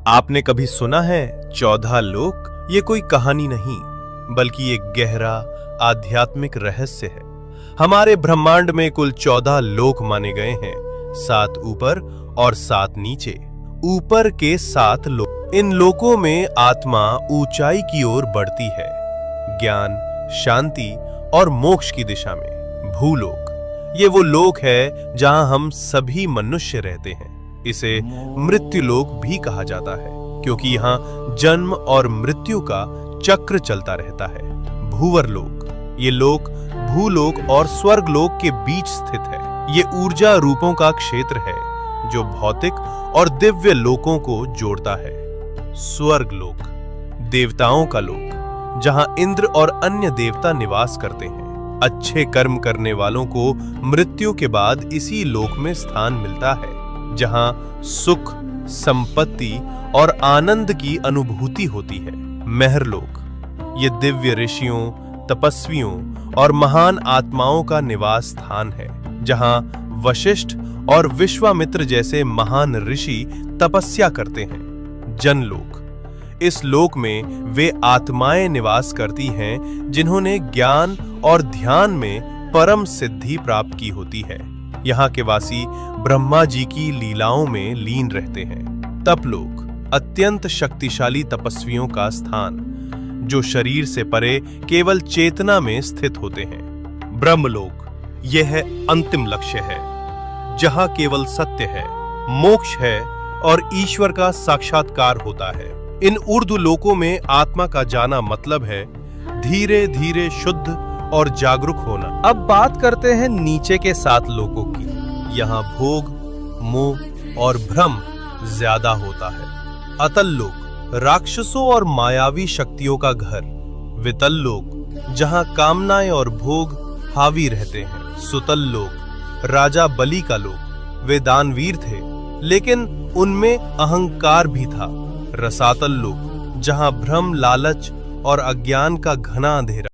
आपने कभी सुना है 14 लोक? ये कोई कहानी नहीं, बल्कि एक गहरा आध्यात्मिक रहस्य है। हमारे ब्रह्मांड में कुल 14 लोक माने गए हैं, 7 ऊपर और 7 नीचे। ऊपर के 7 लोक, इन लोकों में आत्मा ऊंचाई की ओर बढ़ती है, ज्ञान, शांति और मोक्ष की दिशा में। भूलोक, ये वो लोक है जहां हम सभी मनुष्य रहते हैं। इसे मृत्युलोक भी कहा जाता है, क्योंकि यहाँ जन्म और मृत्यु का चक्र चलता रहता है। भूवरलोक, ये लोक भूलोक और स्वर्गलोक के बीच स्थित है। ये ऊर्जा रूपों का क्षेत्र है जो भौतिक और दिव्य लोकों को जोड़ता है। स्वर्गलोक, देवताओं का लोक, जहां इंद्र और अन्य देवता निवास करते हैं। अच्छे कर्म करने वालों को मृत्यु के बाद इसी लोक में स्थान मिलता है, जहां सुख, संपत्ति और आनंद की अनुभूति होती है। महरलोक, ये दिव्य ऋषियों, तपस्वियों और महान आत्माओं का निवास स्थान है, जहां वशिष्ठ और विश्वामित्र जैसे महान ऋषि तपस्या करते हैं। जनलोक, इस लोक में वे आत्माएं निवास करती हैं जिन्होंने ज्ञान और ध्यान में परम सिद्धि प्राप्त की होती है। यहाँ के वासी ब्रह्मा जी की लीलाओं में लीन रहते हैं। तपलोक, अत्यंत शक्तिशाली तपस्वियों का स्थान, जो शरीर से परे केवल चेतना में स्थित होते हैं। ब्रह्मलोक, यह अंतिम लक्ष्य है, जहां केवल सत्य है, मोक्ष है और ईश्वर का साक्षात्कार होता है। इन ऊर्ध्व लोकों में आत्मा का जाना मतलब है धीरे धीरे शुद्ध और जागरूक होना। अब बात करते हैं नीचे के 7 लोकों की। यहाँ भोग, मोह और भ्रम ज्यादा होता है। अतल लोक, राक्षसों और मायावी शक्तियों का घर। वितल लोक, जहाँ कामनाएं और भोग हावी रहते हैं। सुतल लोक, राजा बलि का लोक। वे दानवीर थे, लेकिन उनमें अहंकार भी था। रसातल लोक, जहाँ भ्रम, लालच और अज्ञान का घना अंधेरा।